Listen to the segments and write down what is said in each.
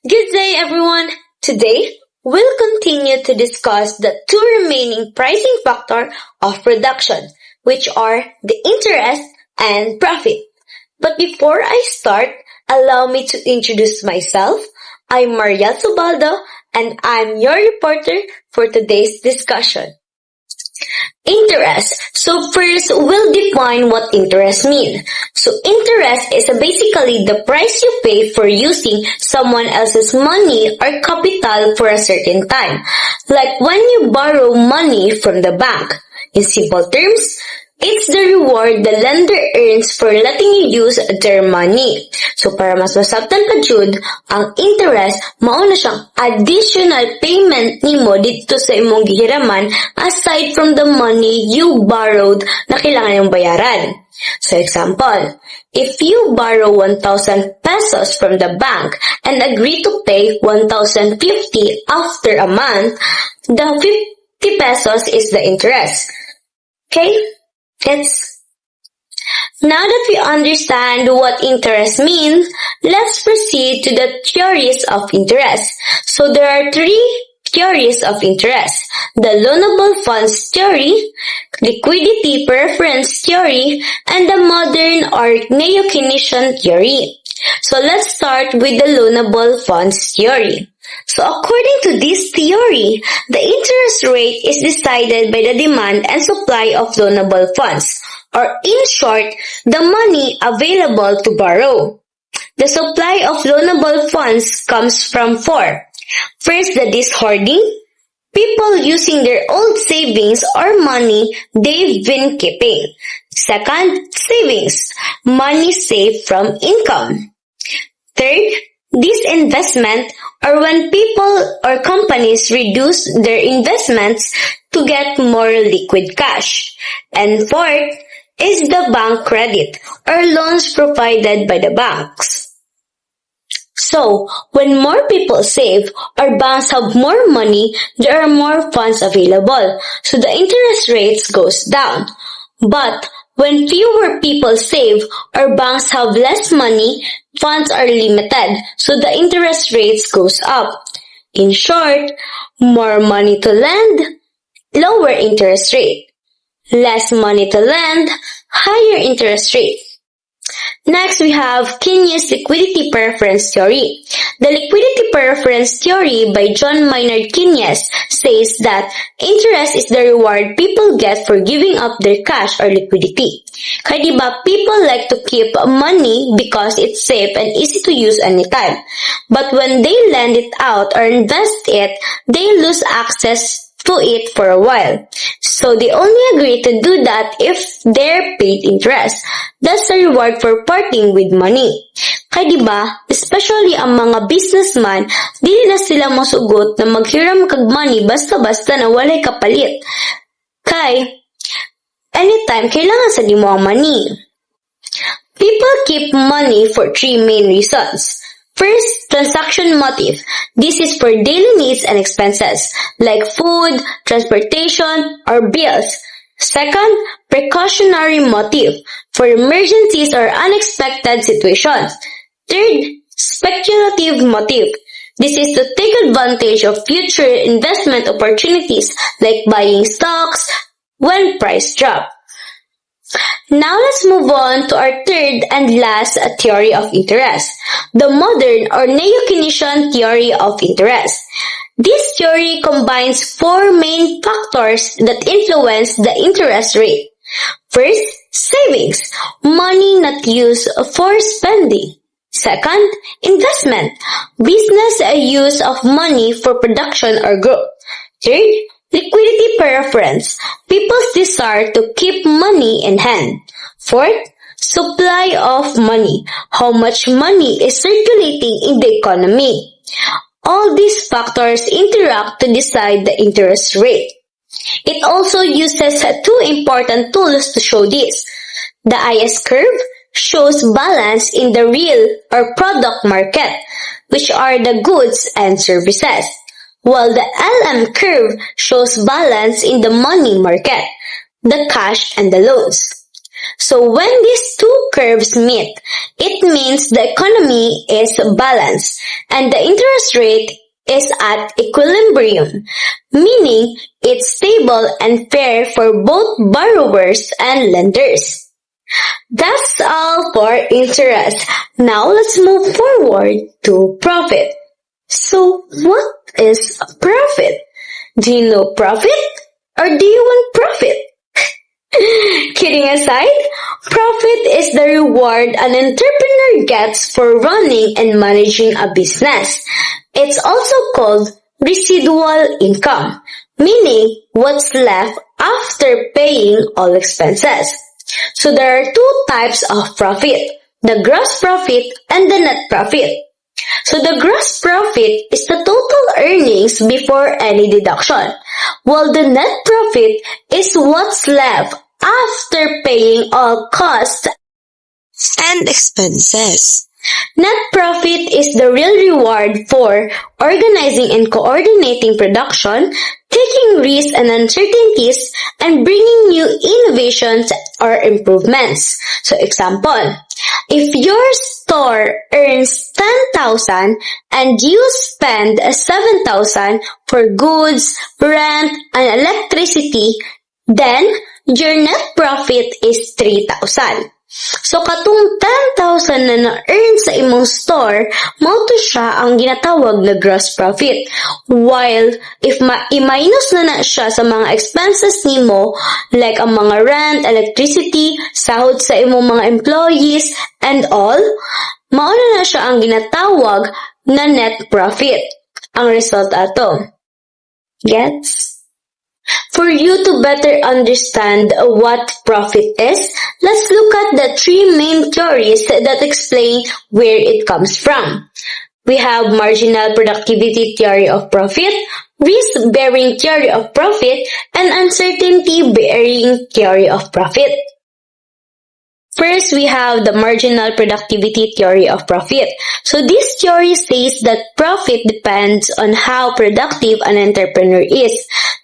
Good day, everyone. Today, we'll continue to discuss the two remaining pricing factors of production, which are the interest and profit. But before I start, allow me to introduce myself. I'm Mariel Subaldo, and I'm your reporter for today's discussion. Interest. So first, we'll define what interest means. So interest is basically the price you pay for using someone else's money or capital for a certain time. Like when you borrow money from the bank. In simple terms, it's the reward the lender earns for letting you use their money. So para mas masabtan pa jud, ang interest mao na siyang additional payment nimo dito sa imong gihiraman aside from the money you borrowed na kailangan yung bayaran. So example, if you borrow 1,000 pesos from the bank and agree to pay 1,050 after a month, the 50 pesos is the interest. Okay? Now that we understand what interest means, let's proceed to the theories of interest. So there are three theories of interest: the loanable funds theory, liquidity preference theory, and the modern or neo-Keynesian theory. So let's start with the loanable funds theory. So according to this theory, the interest rate is decided by the demand and supply of loanable funds, or in short, the money available to borrow. The supply of loanable funds comes from four. First, the hoarding, people using their old savings or money they've been keeping. Second, savings, money saved from income. Third, disinvestment, or when people or companies reduce their investments to get more liquid cash. And fourth is the bank credit, or loans provided by the banks. So, when more people save or banks have more money, there are more funds available, so the interest rates goes down. But when fewer people save or banks have less money, funds are limited, so the interest rates goes up. In short, more money to lend, lower interest rate. Less money to lend, higher interest rate. Next, we have Keynes liquidity preference theory. The liquidity preference theory by John Maynard Keynes says that interest is the reward people get for giving up their cash or liquidity. Kaya diba, people like to keep money because it's safe and easy to use anytime. But when they lend it out or invest it, they lose access to it for a while. So they only agree to do that if they're paid interest. That's the reward for parting with money. Kaya diba, especially ang mga businessman, di na sila masugot na maghiram kag money basta-basta na walay kapalit. Kay, anytime kailangan sa di mo ang money. People keep money for three main reasons. First, transaction motive. This is for daily needs and expenses, like food, transportation, or bills. Second, precautionary motive, for emergencies or unexpected situations. Third, speculative motive. This is to take advantage of future investment opportunities, like buying stocks when price drop. Now let's move on to our third and last theory of interest, the modern or neo-Keynesian theory of interest. This theory combines four main factors that influence the interest rate. First, savings, money not used for spending. Second, investment, business use of money for production or growth. Third, liquidity preference, people's desire to keep money in hand. Fourth, supply of money, how much money is circulating in the economy. All these factors interact to decide the interest rate. It also uses two important tools to show this. The IS curve shows balance in the real or product market, which are the goods and services, while the LM curve shows balance in the money market, the cash and the loans. So when these two curves meet, it means the economy is balanced and the interest rate is at equilibrium, meaning it's stable and fair for both borrowers and lenders. That's all for interest. Now let's move forward to profit. So what is a profit? Do you know profit? Or do you want profit? Kidding aside, profit is the reward an entrepreneur gets for running and managing a business. It's also called residual income, meaning what's left after paying all expenses. So there are two types of profit, the gross profit and the net profit. So the gross profit is the total earnings before any deduction, while the net profit is what's left after paying all costs and expenses. Net profit is the real reward for organizing and coordinating production, taking risks and uncertainties, and bringing new innovations or improvements. So example, if your store earns 10,000 and you spend 7,000 for goods, rent, and electricity, then your net profit is 3,000. So katong 10,000 na na-earn sa imong store, mao to siya ang ginatawag na gross profit. While if i-minus na siya sa mga expenses nimo like ang mga rent, electricity, sahod sa imong mga employees and all, mao na siya ang ginatawag na net profit. Ang result ato. Gets? For you to better understand what profit is, let's look at the three main theories that explain where it comes from. We have marginal productivity theory of profit, risk-bearing theory of profit, and uncertainty-bearing theory of profit. First, we have the marginal productivity theory of profit. So this theory says that profit depends on how productive an entrepreneur is.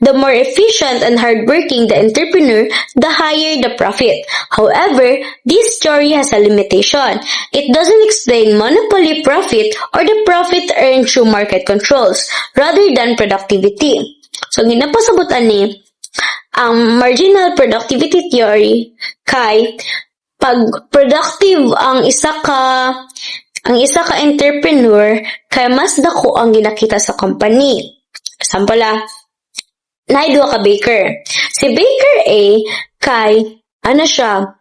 The more efficient and hardworking the entrepreneur, the higher the profit. However, this theory has a limitation. It doesn't explain monopoly profit or the profit earned through market controls, rather than productivity. So ginapasabutan ni ang marginal productivity theory kay pag productive ang isa ka entrepreneur kay mas dako ang ginakita sa company. Example naay duha ka baker. Si baker A kay siya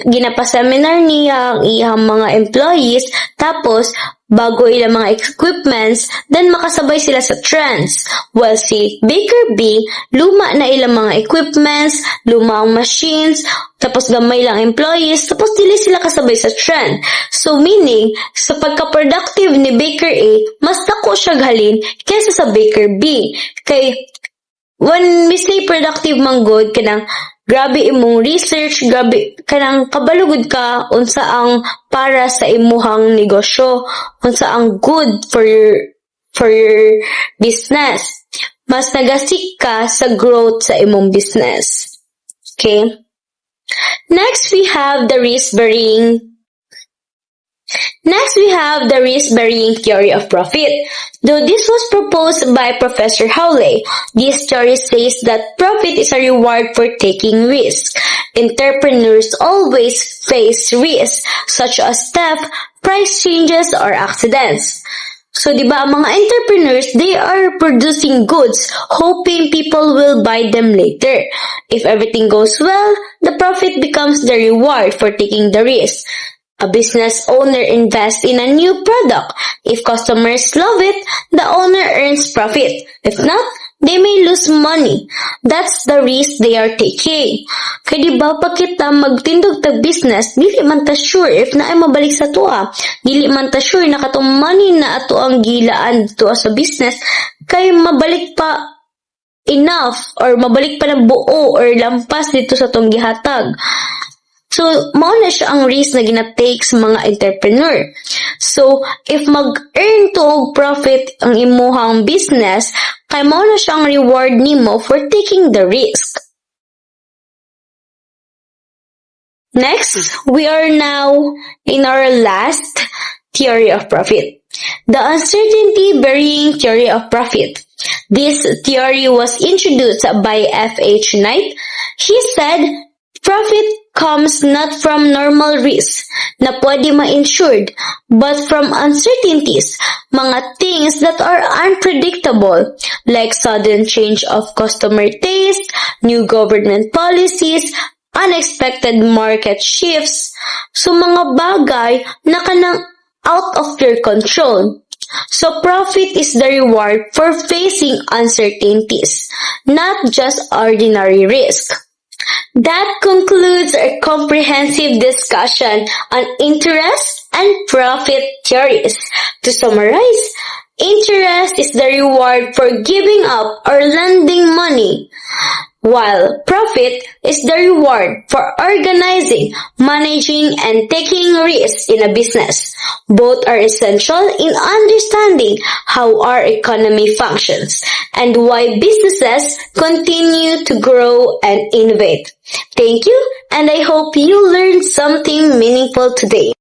ginapaseminar niya ang iyang mga employees tapos bago ilang mga equipments, then makasabay sila sa trends. While si Baker B, luma na ilang mga equipments, luma ang machines, tapos gamay lang employees, tapos dili sila kasabay sa trend. So meaning, sa pagka-productive ni Baker A, mas dako siya halin kaysa sa Baker B. Kay, when we say productive man good, kanang grabe imong research, grabe kanang kabalugod ka unsa ang para sa imuhang negosyo, unsa ang good for your business. Mas nagasik ka sa growth sa imong business. Okay? Next, we have the risk-bearing theory of profit. Though this was proposed by Professor Howley, this theory says that profit is a reward for taking risk. Entrepreneurs always face risks such as theft, price changes, or accidents. So, di ba, ang mga entrepreneurs, they are producing goods, hoping people will buy them later. If everything goes well, the profit becomes the reward for taking the risk. A business owner invests in a new product. If customers love it, the owner earns profit. If not, they may lose money. That's the risk they are taking. Kaya diba pag kita magtindog tag business, dili man ta sure if naay mabalik sa tuwa. Dili man ta sure na katong money na ato ang gilaan tuwa sa business, kay mabalik pa enough or mabalik pa ng buo or lampas dito sa tong gihatag. So, mao na siya ang risk na ginatake sa mga entrepreneur. So, if mag-earn to og profit ang imuhang business, kay mao na siya ang reward nimo for taking the risk. Next, we are now in our last theory of profit, the uncertainty-varying theory of profit. This theory was introduced by F.H. Knight. He said, profit comes not from normal risks na pwede ma-insured, but from uncertainties, mga things that are unpredictable, like sudden change of customer taste, new government policies, unexpected market shifts, so mga bagay na kanang out of your control. So profit is the reward for facing uncertainties, not just ordinary risk. That concludes our comprehensive discussion on interest and profit theories. To summarize, interest is the reward for giving up or lending money, while profit is the reward for organizing, managing, and taking risks in a business. Both are essential in understanding how our economy functions and why businesses continue to grow and innovate. Thank you, and I hope you learned something meaningful today.